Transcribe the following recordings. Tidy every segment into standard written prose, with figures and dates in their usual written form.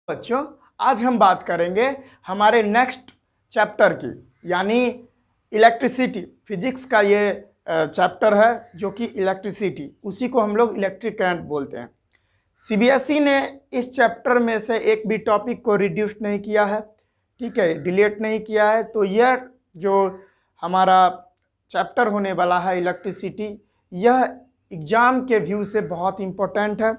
बच्चों, आज हम बात करेंगे हमारे नेक्स्ट चैप्टर की, यानी इलेक्ट्रिसिटी। फिजिक्स का ये चैप्टर है जो कि इलेक्ट्रिसिटी, उसी को हम लोग इलेक्ट्रिक करंट बोलते हैं। सीबीएसई ने इस चैप्टर में से एक भी टॉपिक को रिड्यूस नहीं किया है, ठीक है, डिलीट नहीं किया है। तो यह जो हमारा चैप्टर होने वाला है इलेक्ट्रिसिटी, यह एग्ज़ाम के व्यू से बहुत इम्पोर्टेंट है।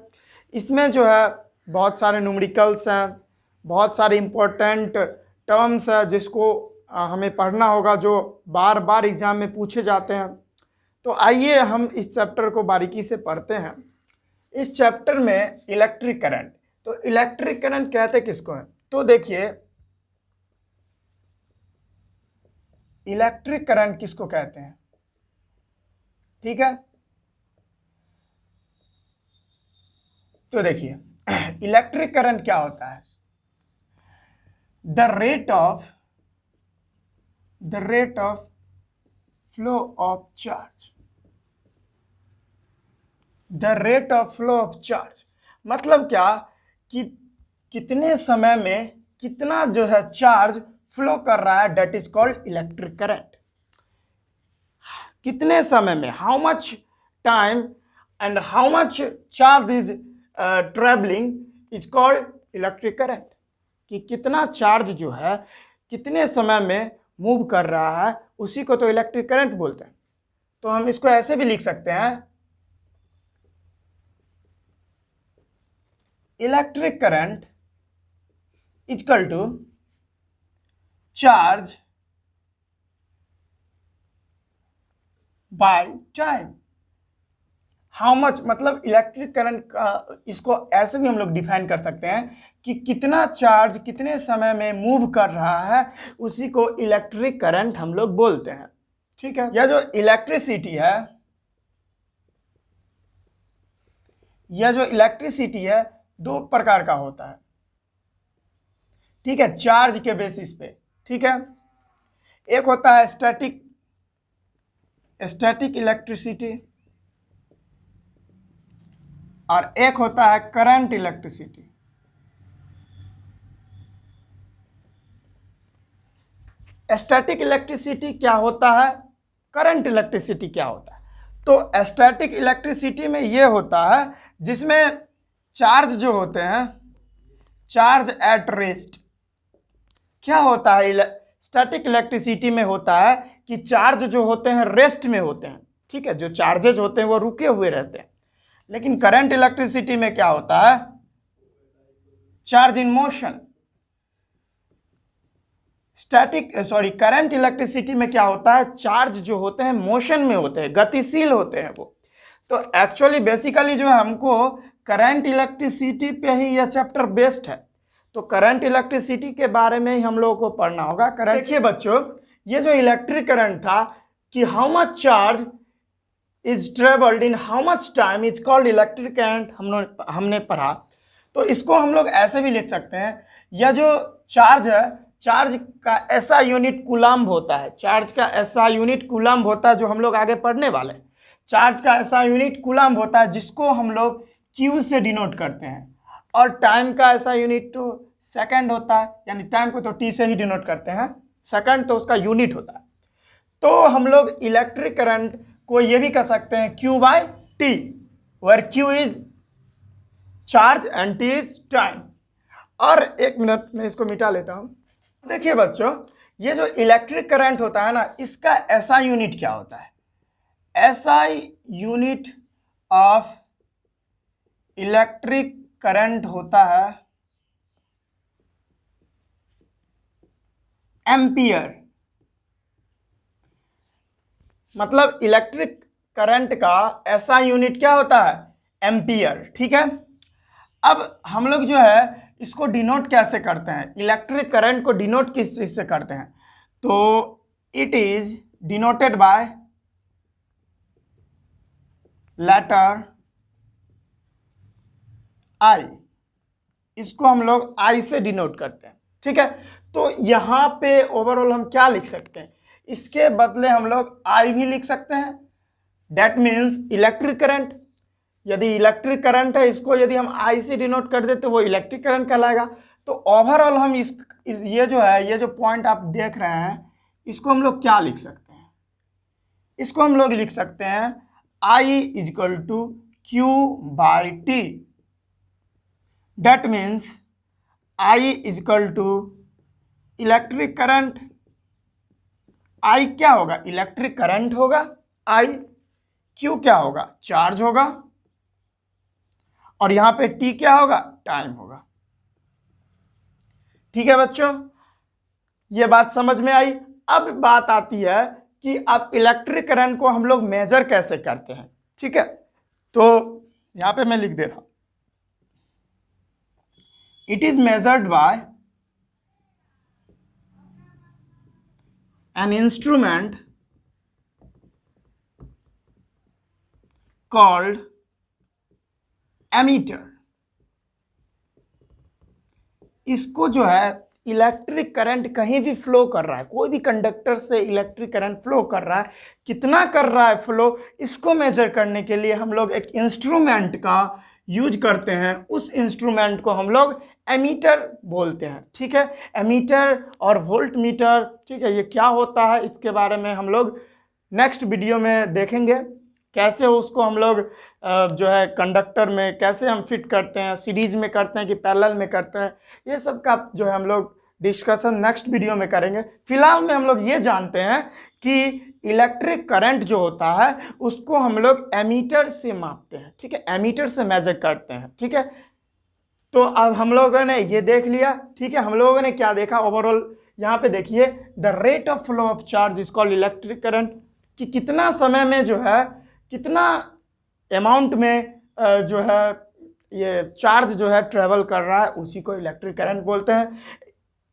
इसमें जो है बहुत सारे न्यूमेरिकल्स हैं, बहुत सारे इम्पोर्टेंट टर्म्स हैं जिसको हमें पढ़ना होगा, जो बार बार एग्ज़ाम में पूछे जाते हैं। तो आइए हम इस चैप्टर को बारीकी से पढ़ते हैं। इस चैप्टर में इलेक्ट्रिक करंट, तो इलेक्ट्रिक करंट कहते किसको हैं? तो देखिए, इलेक्ट्रिक करंट किसको कहते हैं, ठीक है। तो देखिए, इलेक्ट्रिक करंट क्या होता है? The rate of flow of charge, the rate of flow of charge मतलब क्या कि कितने समय में कितना जो है चार्ज फ्लो कर रहा है, that is called electric current. कितने समय में, how much time and how much charge is travelling is called electric current, कि कितना चार्ज जो है कितने समय में मूव कर रहा है, उसी को तो इलेक्ट्रिक करंट बोलते हैं। तो हम इसको ऐसे भी लिख सकते हैं, electric current equal to charge by time. How much मतलब इलेक्ट्रिक करंट का, इसको ऐसे भी हम लोग डिफाइन कर सकते हैं कि कितना चार्ज कितने समय में मूव कर रहा है, उसी को इलेक्ट्रिक करंट हम लोग बोलते हैं, ठीक है। यह जो इलेक्ट्रिसिटी है, यह जो इलेक्ट्रिसिटी है दो प्रकार का होता है, ठीक है, चार्ज के बेसिस पे, ठीक है। एक होता है स्टैटिक इलेक्ट्रिसिटी और एक होता है करंट इलेक्ट्रिसिटी। स्टैटिक इलेक्ट्रिसिटी क्या होता है, करंट इलेक्ट्रिसिटी क्या होता है? तो स्टैटिक इलेक्ट्रिसिटी में ये होता है जिसमें चार्ज जो होते हैं, चार्ज एट रेस्ट। क्या होता है स्टैटिक इलेक्ट्रिसिटी में? होता है कि चार्ज जो होते हैं रेस्ट में होते हैं, ठीक है, जो चार्जेज होते हैं वो रुके हुए रहते हैं। लेकिन करंट इलेक्ट्रिसिटी में क्या होता है? Charge in motion. Current electricity में क्या होता है? चार्ज जो होते हैं मोशन में होते हैं, गतिशील होते हैं वो। तो एक्चुअली बेसिकली जो है हमको करंट इलेक्ट्रिसिटी पे ही यह चैप्टर बेस्ड है, तो करंट इलेक्ट्रिसिटी के बारे में ही हम लोगों को पढ़ना होगा। करंट, देखिए बच्चों, ये जो इलेक्ट्रिक करंट था कि how much charge is travelled in how much time is called electric current, हमने पढ़ा। तो इसको हम लोग ऐसे भी लिख सकते हैं, यह जो चार्ज है, चार्ज का ऐसा यूनिट कूलम्ब होता है, चार्ज का ऐसा यूनिट कूलम्ब होता है जो हम लोग आगे पढ़ने वाले हैं। चार्ज का ऐसा यूनिट कूलम्ब होता है जिसको हम लोग Q से डिनोट करते हैं, और टाइम का ऐसा यूनिट तो सेकंड होता है, यानी टाइम को तो T से ही डिनोट करते हैं, सेकंड तो उसका यूनिट होता है। तो हम लोग इलेक्ट्रिक करंट को ये भी कह सकते हैं Q/T, where Q is charge and T is time. और एक मिनट में इसको मिटा लेता हूं। देखिए बच्चों, ये जो इलेक्ट्रिक करंट होता है ना, इसका ऐसा यूनिट क्या होता है? SI unit of electric current होता है एम्पियर। मतलब इलेक्ट्रिक करंट का ऐसा यूनिट क्या होता है? एम्पियर, ठीक है। अब हम लोग जो है इसको डिनोट कैसे करते हैं? इलेक्ट्रिक करंट को डिनोट किस चीज से करते हैं? तो it is denoted by letter I, इसको हम लोग I से डिनोट करते हैं, ठीक है। तो यहाँ पे ओवरऑल हम क्या लिख सकते हैं? इसके बदले हम लोग I भी लिख सकते हैं, दैट मीन्स इलेक्ट्रिक करंट। यदि इलेक्ट्रिक करंट है, इसको यदि हम आई से डिनोट कर दे तो वो इलेक्ट्रिक करंट कहलाएगा। तो ओवरऑल हम इस ये जो है, ये जो पॉइंट आप देख रहे हैं, इसको हम लोग क्या लिख सकते हैं? इसको हम लोग लिख सकते हैं I is equal to Q by T. That means I is equal to electric current. I क्या होगा? इलेक्ट्रिक करंट होगा I। Q क्या होगा? चार्ज होगा। और यहां पे T क्या होगा? टाइम होगा। ठीक है बच्चों, ये बात समझ में आई। अब बात आती है कि अब इलेक्ट्रिक करंट को हम लोग मेजर कैसे करते हैं। ठीक है, तो यहां पे मैं लिख दे रहा हूं, it is measured by an instrument called ammeter. इसको जो है इलेक्ट्रिक करंट कहीं भी फ्लो कर रहा है, कोई भी कंडक्टर से इलेक्ट्रिक करंट फ्लो कर रहा है, कितना कर रहा है फ्लो, इसको मेजर करने के लिए हम लोग एक इंस्ट्रूमेंट का यूज करते हैं। उस इंस्ट्रूमेंट को हम लोग एमीटर बोलते हैं। ठीक है, एमीटर और वोल्ट मीटर। ठीक है, ये क्या होता है इसके बारे में हम लोग नेक्स्ट वीडियो में देखेंगे, कैसे उसको हम लोग जो है कंडक्टर में कैसे हम फिट करते हैं, सीरीज में करते हैं कि पैरेलल में करते हैं, ये सब का जो है हम लोग डिस्कशन नेक्स्ट वीडियो में करेंगे। फिलहाल में हम लोग ये जानते हैं कि इलेक्ट्रिक करंट जो होता है उसको हम लोग एमीटर से मापते हैं। ठीक है, एमीटर से मेजर करते हैं। ठीक है, तो अब हम लोगों ने ये देख लिया। ठीक है, हम लोगों ने क्या देखा ओवरऑल, यहाँ पे देखिए, the rate of flow of charge is called electric current, कि कितना समय में जो है, कितना अमाउंट में जो है ये चार्ज जो है ट्रेवल कर रहा है, उसी को इलेक्ट्रिक करंट बोलते हैं।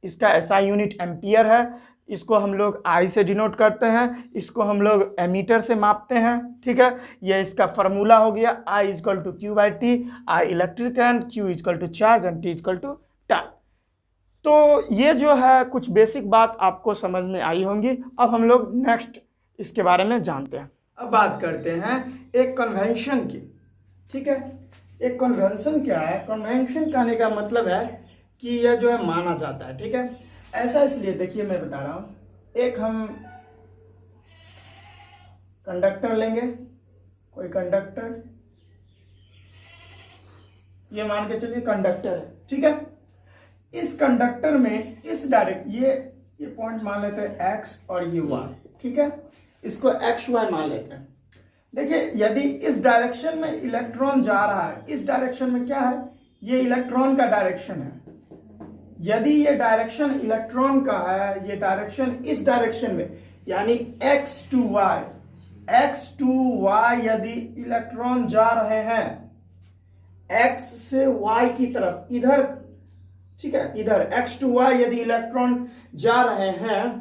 इसका एसआई यूनिट एम्पियर है। इसको हम लोग आई से डिनोट करते हैं, इसको हम लोग एमीटर से मापते हैं। ठीक है, ये इसका फार्मूला हो गया, I is equal to Q by T. I electric current, Q is equal to charge and T is equal to time. तो ये जो है कुछ बेसिक बात आपको समझ में आई होंगी। अब हम लोग नेक्स्ट इसके बारे में जानते हैं। अब बात करते हैं एक कन्वेंशन की। ठीक है, एक कन्वेंशन क्या है? कन्वेंशन कहने का मतलब है कि यह जो है माना जाता है। ठीक है, ऐसा इसलिए देखिए मैं बता रहा हूं, एक हम कंडक्टर लेंगे, कोई कंडक्टर, ये मान के चलिए कंडक्टर है। ठीक है, इस कंडक्टर में इस डायरेक्ट ये पॉइंट मान लेते हैं एक्स और ये वाई। ठीक है, इसको एक्स वाई मान लेते हैं। देखिए, यदि इस डायरेक्शन में इलेक्ट्रॉन जा रहा है, इस डायरेक्शन में क्या है, ये इलेक्ट्रॉन का डायरेक्शन है। यदि ये डायरेक्शन इलेक्ट्रॉन का है, ये डायरेक्शन इस डायरेक्शन में, यानी x टू y यदि इलेक्ट्रॉन जा रहे हैं x से y की तरफ, इधर, ठीक है, इधर x टू y यदि इलेक्ट्रॉन जा रहे हैं,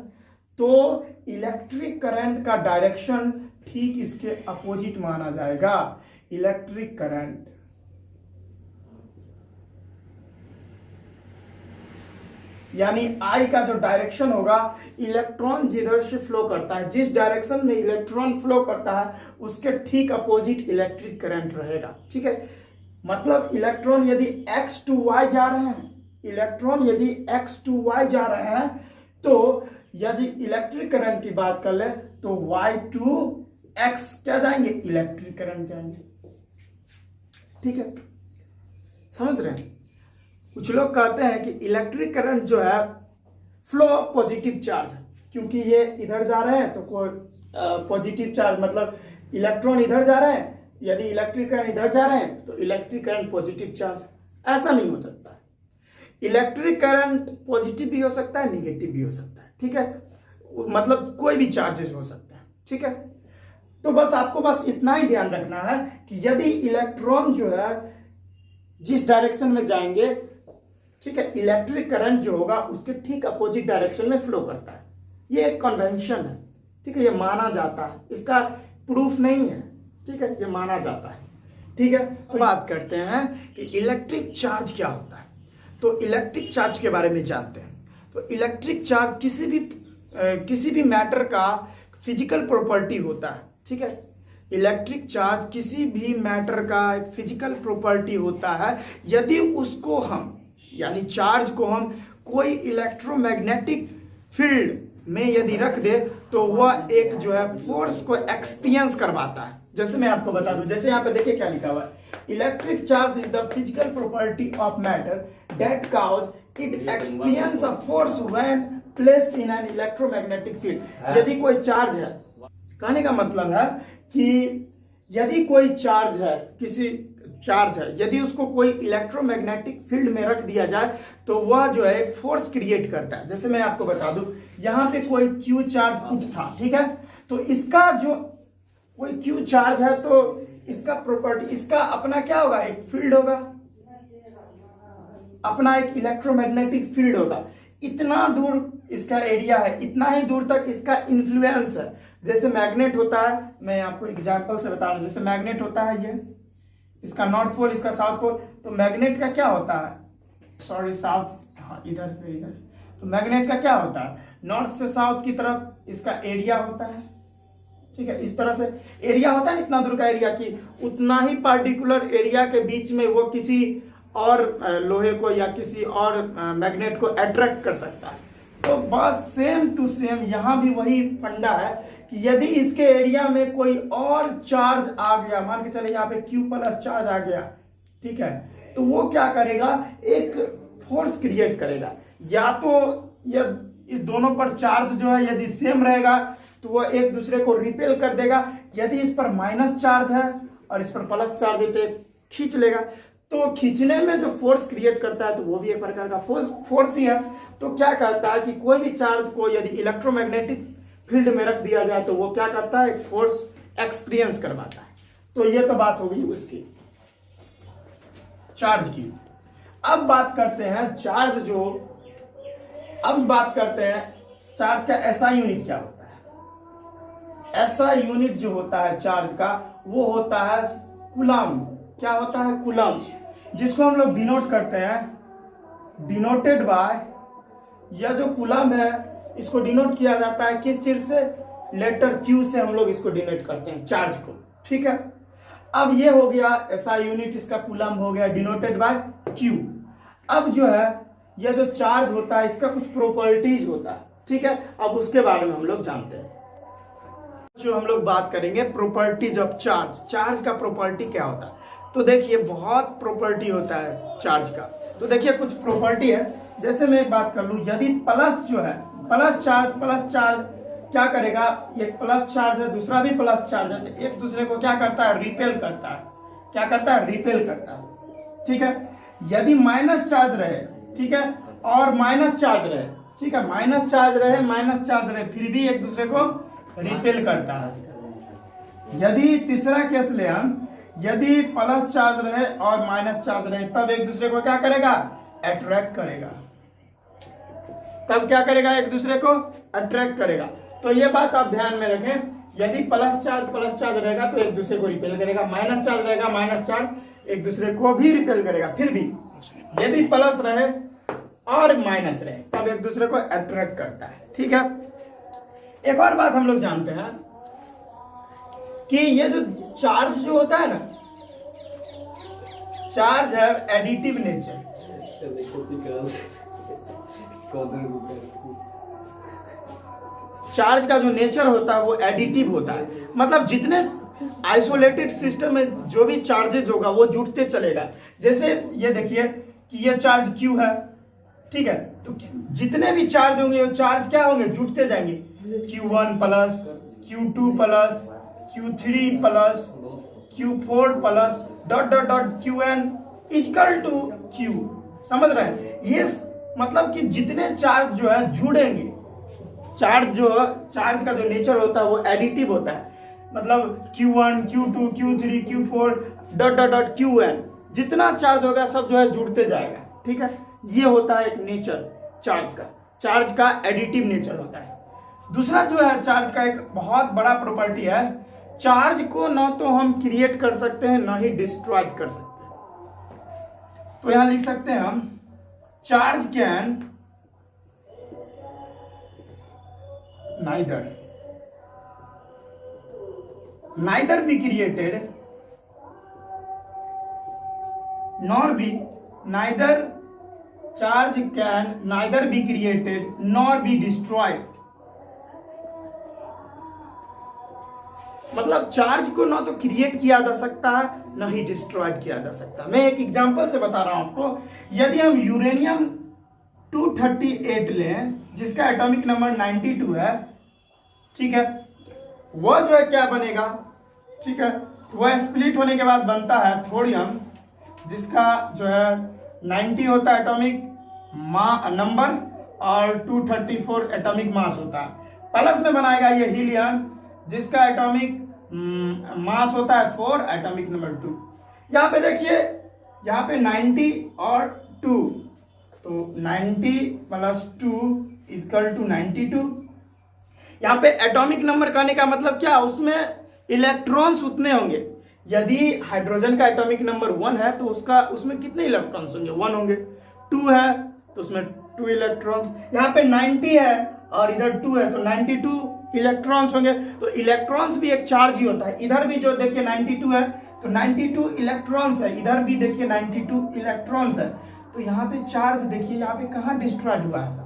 तो इलेक्ट्रिक करंट का डायरेक्शन ठीक इसके अपोजिट माना जाएगा। इलेक्ट्रिक करंट यानी I का जो डायरेक्शन होगा, इलेक्ट्रॉन जिधर से फ्लो करता है, जिस डायरेक्शन में इलेक्ट्रॉन फ्लो करता है, उसके ठीक अपोजिट इलेक्ट्रिक करंट रहेगा। ठीक है, मतलब इलेक्ट्रॉन यदि x टू y जा रहे हैं, इलेक्ट्रॉन यदि x टू y जा रहे हैं, तो यदि इलेक्ट्रिक करंट की बात कर ले तो y टू x क्या जाएंगे? इलेक्ट्रिक करंट जाएंगे। ठीक है, समझ रहे हैं? कुछ लोग कहते हैं कि इलेक्ट्रिक करंट जो है फ्लो ऑफ पॉजिटिव चार्ज है, क्योंकि ये इधर जा रहे हैं तो कोई पॉजिटिव चार्ज, मतलब इलेक्ट्रॉन इधर जा रहे हैं, यदि इलेक्ट्रिक करंट इधर जा रहे हैं तो इलेक्ट्रिक करंट पॉजिटिव चार्ज है। ऐसा नहीं हो सकता है। इलेक्ट्रिक करंट पॉजिटिव भी हो सकता है, निगेटिव भी हो सकता है। ठीक है, मतलब कोई भी चार्जेस हो सकता है। ठीक है, तो बस आपको बस इतना ही ध्यान रखना है कि यदि इलेक्ट्रॉन जो है जिस डायरेक्शन में जाएंगे, ठीक है, इलेक्ट्रिक करंट जो होगा उसके ठीक अपोजिट डायरेक्शन में फ्लो करता है। ये एक कन्वेंशन है। ठीक है, ये माना जाता है, इसका प्रूफ नहीं है। ठीक है, ये माना जाता है। ठीक है, तो बात करते हैं कि इलेक्ट्रिक चार्ज क्या होता है। तो इलेक्ट्रिक चार्ज के बारे में जानते हैं। तो इलेक्ट्रिक चार्ज किसी भी मैटर का फिजिकल प्रॉपर्टी होता है। ठीक है, इलेक्ट्रिक चार्ज किसी भी मैटर का एक फिजिकल प्रॉपर्टी होता है। यदि उसको हम यानी चार्ज को हम कोई इलेक्ट्रोमैग्नेटिक फील्ड में यदि रख दे तो वह एक जो है फोर्स को एक्सपीरियंस करवाता है। जैसे मैं आपको बता दूं, जैसे यहाँ पे देखिए क्या लिखा हुआ है, electric charge is the physical property of matter that cause it experience a force when placed in an electromagnetic field. यदि कोई चार्ज है, कहने का मतलब है कि यदि कोई चार्ज है, किसी चार्ज है, यदि उसको कोई इलेक्ट्रोमैग्नेटिक फील्ड में रख दिया जाए तो वह जो है एक फोर्स क्रिएट करता है। जैसे मैं आपको बता दूं, यहाँ पे कोई क्यू चार्ज पुट था, ठीक है, तो इसका जो कोई क्यू चार्ज है तो इसका प्रॉपर्टी, इसका अपना क्या होगा, एक फील्ड होगा, अपना एक इलेक्ट्रोमैग्नेटिक फील्ड होगा। इतना दूर इसका एरिया है, इतना ही दूर तक इसका इन्फ्लुएंस है। जैसे मैग्नेट होता है, मैं आपको एग्जांपल से बता रहा हूं, जैसे मैग्नेट होता है, ये इसका नॉर्थ पोल, इसका साउथ पोल, तो मैग्नेट का क्या होता है, सॉरी साउथ, हाँ इधर से इधर, तो मैग्नेट का क्या होता है, नॉर्थ से साउथ की तरफ इसका एरिया होता है, ठीक है, इस तरह से एरिया होता है, इतना दूर का एरिया की उतना ही पार्टिकुलर एरिया के बीच में वो किसी और लोहे को या किसी और मैग्नेट को अट्रैक्ट कर सकता है। तो बस सेम टू सेम यहाँ भी वही फंडा है कि यदि इसके एरिया में कोई और चार्ज आ गया, मान के चले यहाँ पे Q प्लस चार्ज आ गया, ठीक है, तो वो क्या करेगा, एक फोर्स क्रिएट करेगा। या तो ये इस दोनों पर चार्ज जो है यदि सेम रहेगा तो वो एक दूसरे को रिपेल कर देगा। यदि इस पर माइनस चार्ज है और इस पर प्लस चार्ज है तो खींच लेगा। तो खींचने में जो फोर्स क्रिएट करता है तो वो भी एक प्रकार का फोर्स ही है। तो क्या कहता है कि कोई भी चार्ज को यदि इलेक्ट्रोमैग्नेटिक फील्ड में रख दिया जाए तो वो क्या करता है, एक फोर्स एक्सपीरियंस करवाता है। तो ये तो बात हो गई उसकी चार्ज की। अब बात करते हैं चार्ज जो, अब बात करते हैं चार्ज का एसआई यूनिट क्या होता है। एसआई यूनिट जो होता है चार्ज का वो होता है कूलम। क्या होता है, कूलम, जिसको हम लोग डिनोट करते हैं डिनोटेड बाय, यह जो कूलम है इसको डिनोट किया जाता है किस चीज से, लेटर क्यू से हम लोग इसको डिनोट करते हैं चार्ज को, ठीक है। अब ये हो गया एसआई यूनिट, इसका कूलम हो गया डिनोटेड बाय क्यू। अब जो है यह जो चार्ज होता है इसका कुछ प्रॉपर्टीज होता है, ठीक है। अब उसके बारे में हम लोग जानते हैं। जो हम लोग बात करेंगे प्रॉपर्टीज ऑफ चार्ज, चार्ज का प्रॉपर्टी क्या होता है। तो देखिए बहुत प्रॉपर्टी होता है चार्ज का। तो देखिए कुछ प्रॉपर्टी है, जैसे मैं एक बात कर लूं, यदि प्लस जो है प्लस चार्ज क्या करेगा, एक प्लस चार्ज है दूसरा भी प्लस चार्ज है, तो एक दूसरे को क्या करता है, रिपेल करता है। क्या करता है, रिपेल करता है, ठीक है। यदि माइनस चार्ज रहे, ठीक है, और माइनस चार्ज रहे, ठीक है, माइनस चार्ज रहे फिर भी एक दूसरे को रिपेल करता है। यदि तीसरा केस ले हम, यदि प्लस चार्ज रहे और माइनस चार्ज रहे तब एक दूसरे को क्या करेगा, अट्रैक्ट करेगा। तब क्या करेगा, एक दूसरे को अट्रैक्ट करेगा। तो ये बात आप ध्यान में रखें, यदि प्लस चार्ज रहेगा तो एक दूसरे को रिपेल करेगा, माइनस चार्ज रहेगा माइनस चार्ज एक दूसरे को भी रिपेल करेगा। फिर भी यदि प्लस रहे और माइनस रहे तब एक दूसरे को अट्रैक्ट करता है, ठीक है। एक और बात हम लोग जानते हैं कि ये जो चार्ज जो होता है ना, चार्ज है एडिटिव नेचर। चार्ज का जो नेचर होता है वो एडिटिव होता है, मतलब जितने आइसोलेटेड सिस्टम में जो भी चार्जेज होगा वो जुड़ते चलेगा। जैसे ये देखिए कि ये चार्ज Q है, ठीक है, तो जितने भी चार्ज होंगे वो चार्ज क्या होंगे, जुड़ते जाएंगे। Q1 plus, Q2 plus, Q3 plus, Q4 plus, dot dot dot Qn equal to Q। समझ रहे हैं, ये मतलब कि जितने चार्ज जो है जुड़ेंगे, चार्ज का जो नेचर होता है वो एडिटिव होता है, मतलब Q1 Q2 Q3 Q4 dot dot dot Qn, जितना चार्ज होगा सब जो है जुड़ते जाएगा, ठीक है। ये होता है एक नेचर चार्ज का एडिटिव नेचर होता है। दूसरा जो है चार्ज का एक बहुत बड़ा प्रॉपर्टी है, चार्ज को ना तो हम क्रिएट कर सकते हैं ना ही डिस्ट्रॉय कर सकते हैं। तो यहां लिख सकते हैं हम, charge can neither be created nor be neither charge can neither be created nor be destroyed. मतलब चार्ज को ना तो क्रिएट किया जा सकता है ना ही डिस्ट्रॉयड किया जा सकता है। मैं एक एग्जांपल से बता रहा हूं आपको। यदि हम यूरेनियम 238 लें जिसका एटॉमिक नंबर 92 है, ठीक है, वह जो है क्या बनेगा, ठीक है, वह स्प्लिट होने के बाद बनता है थोरियम जिसका जो है 90 होता है एटॉमिक नंबर और 234 एटॉमिक मास होता है। प्लस में बनाएगा ये हीलियम जिसका एटॉमिक मास होता है 4, एटॉमिक नंबर 2। यहाँ पे देखिए, यहाँ पे 90 और 2, तो 90 प्लस 2 इक्वल टू 92। यहाँ पे एटॉमिक नंबर कहने का मतलब क्या, उसमें इलेक्ट्रॉन्स उतने होंगे। यदि हाइड्रोजन का एटॉमिक नंबर 1 है तो उसमें कितने इलेक्ट्रॉन्स होंगे, 1 होंगे। 2 है तो उसमें 2 इलेक्ट्रॉन्स। यहाँ पे 90 है और इधर 2 है तो 92 इलेक्ट्रॉन्स होंगे। तो इलेक्ट्रॉन्स भी एक चार्ज ही होता है। इधर भी जो देखिए 92 है तो 92 इलेक्ट्रॉन्स है, इधर भी देखिए 92 इलेक्ट्रॉन्स है। तो यहाँ पे चार्ज देखिए, यहाँ पे कहाँ डिस्ट्रॉयड हुआ है,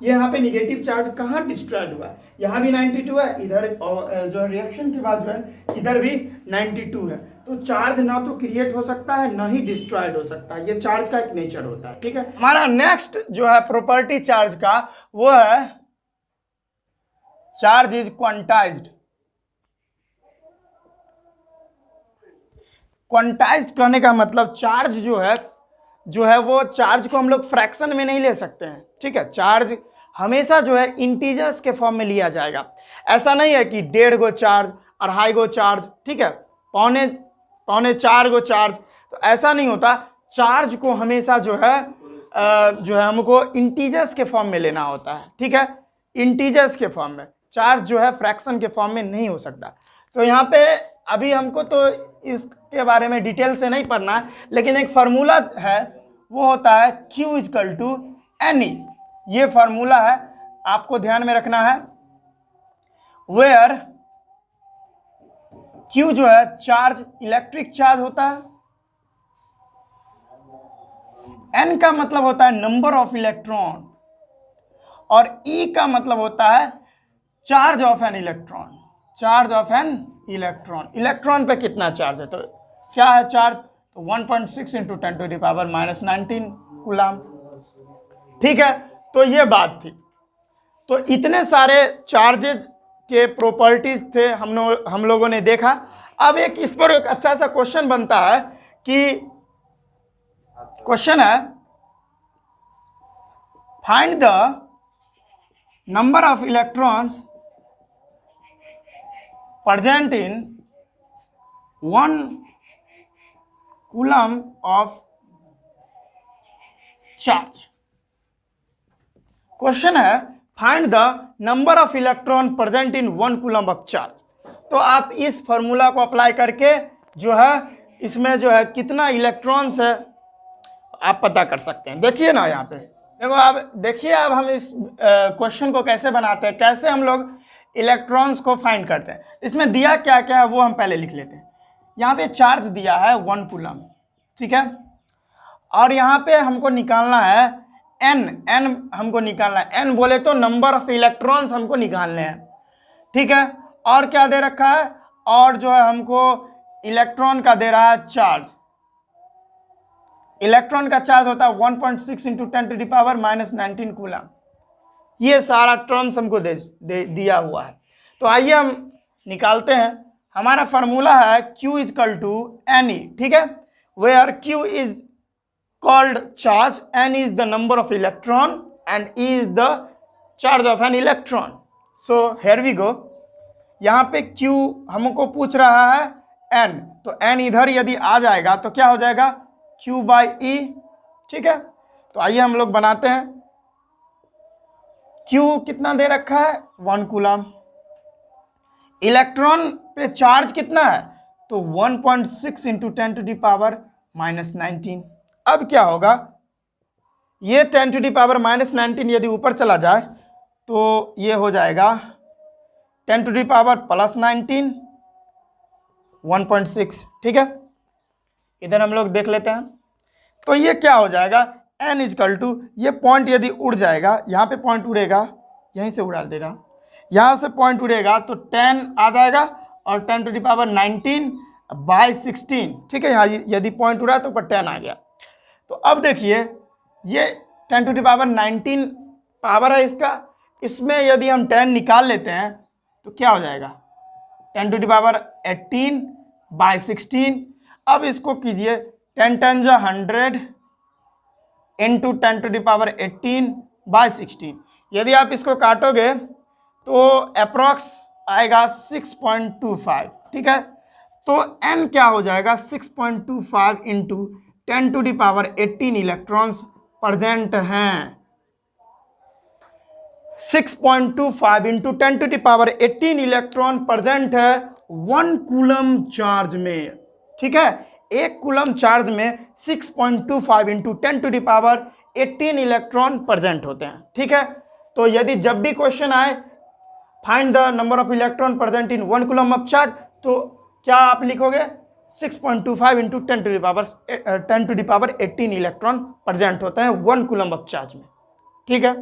ये यहाँ पे निगेटिव चार्ज कहाँ डिस्ट्रॉयड हुआ है, यहाँ भी 92 है, इधर जो रिएक्शन के बाद जो है इधर भी 92 है। तो चार्ज ना तो क्रिएट हो सकता है ना ही डिस्ट्रॉयड हो सकता है, ये चार्ज का एक नेचर होता है, ठीक है। हमारा नेक्स्ट जो है प्रॉपर्टी चार्ज का वो है चार्ज इज क्वांटाइज्ड। क्वांटाइज्ड कहने का मतलब चार्ज जो है वो चार्ज को हम लोग फ्रैक्शन में नहीं ले सकते हैं, ठीक है। चार्ज हमेशा जो है इंटीजर्स के फॉर्म में लिया जाएगा। ऐसा नहीं है कि 1.5 गो चार्ज, 2.5 गो चार्ज, ठीक है, पौने 4 गो चार्ज, तो ऐसा नहीं होता। चार्ज को हमेशा जो है हमको इंटीजर्स के फॉर्म में लेना होता है, ठीक है, इंटीजर्स के फॉर्म में। चार्ज जो है फ्रैक्शन के फॉर्म में नहीं हो सकता। तो यहाँ पे अभी हमको तो इसके बारे में डिटेल से नहीं पढ़ना है, लेकिन एक फार्मूला है, वो होता है Q इक्वल टू NE। ये फार्मूला है, आपको ध्यान में रखना है। वेयर Q जो है चार्ज, इलेक्ट्रिक चार्ज होता है, N का मतलब होता है नंबर ऑफ इलेक्ट्रॉन, और E का मतलब होता है charge of an electron. Charge of an electron, electron पे कितना चार्ज है, तो क्या है चार्ज, तो 1.6 इंटू 10⁻⁻19 कूलम, ठीक है। तो ये बात थी। तो इतने सारे चार्जेस के प्रॉपर्टीज थे हम लोगों ने देखा। अब इस पर एक अच्छा सा क्वेश्चन बनता है कि क्वेश्चन है find the number of electrons present in 1 coulomb of charge। Question है find the number of electron present in 1 coulomb of charge. तो आप इस फॉर्मूला को अप्लाई करके जो है इसमें जो है कितना इलेक्ट्रॉन्स है आप पता कर सकते हैं। देखिए ना, यहाँ पे देखो, आप देखिए, अब हम इस क्वेश्चन को कैसे बनाते हैं, कैसे हम लोग इलेक्ट्रॉन्स को फाइंड करते हैं। इसमें दिया क्या क्या है वो हम पहले लिख लेते हैं। यहाँ पे चार्ज दिया है 1 कूलम, ठीक है, और यहाँ पे हमको निकालना है n हमको निकालना है। n बोले तो नंबर ऑफ इलेक्ट्रॉन्स हमको निकालने हैं, ठीक है। और क्या दे रखा है, और जो है हमको इलेक्ट्रॉन का दे रहा है चार्ज। इलेक्ट्रॉन का चार्ज होता है 1.6 इंटू 10⁻⁻19 कूलम। ये सारा टर्म्स हमको दिया हुआ है। तो आइए हम निकालते हैं। हमारा फार्मूला है Q इक्वल टू NE, ठीक है, where Q is called charge, N is the number of electron and E is the charge of an electron. So here we go. यहाँ पे Q हमको पूछ रहा है N, तो N इधर यदि आ जाएगा तो क्या हो जाएगा, Q बाई E, ठीक है। तो आइए हम लोग बनाते हैं। Q कितना दे रखा है, 1 कूलम। इलेक्ट्रॉन पे चार्ज कितना है, तो 1.6 इंटू 10⁻⁻19। अब क्या होगा, ये 10⁻⁻19 यदि ऊपर चला जाए तो ये हो जाएगा 10⁻+19 1.6, ठीक है। इधर हम लोग देख लेते हैं। तो ये क्या हो जाएगा, n इजकल टू, ये पॉइंट यदि उड़ जाएगा, यहाँ पे पॉइंट उड़ेगा, यहीं से उड़ा दे रहा, यहाँ से पॉइंट उड़ेगा तो 10 आ जाएगा और 10 टू द पावर 19 बाय 16, ठीक है। यहाँ यदि पॉइंट उड़ा तो ऊपर 10 आ गया। तो अब देखिए ये 10 टू द पावर 19 पावर है इसका, इसमें यदि हम 10 निकाल लेते हैं तो क्या हो जाएगा 10 टू द पावर 18 बाय 16। अब इसको कीजिए 10 10 जा 100 into 10 to the power 18 by 16। यदि आप इसको काटोगे तो अप्रॉक्स आएगा 6.25, ठीक है। तो n क्या हो जाएगा 6.25 into 10 to the power 18 electrons present हैं। 6.25 into 10 to the power 18 electron present है 1 कूलम चार्ज में, ठीक है। 1 कूलम चार्ज में 6.25 into 10 to the power 18 electron present होते हैं, ठीक है। तो यदि जब भी क्वेश्चन आए find the number of electron present in 1 coulomb of charge, तो क्या आप लिखोगे 6.25 into 10 to the power 18 electron present होते हैं 1 कूलम ऑफ चार्ज में, ठीक है।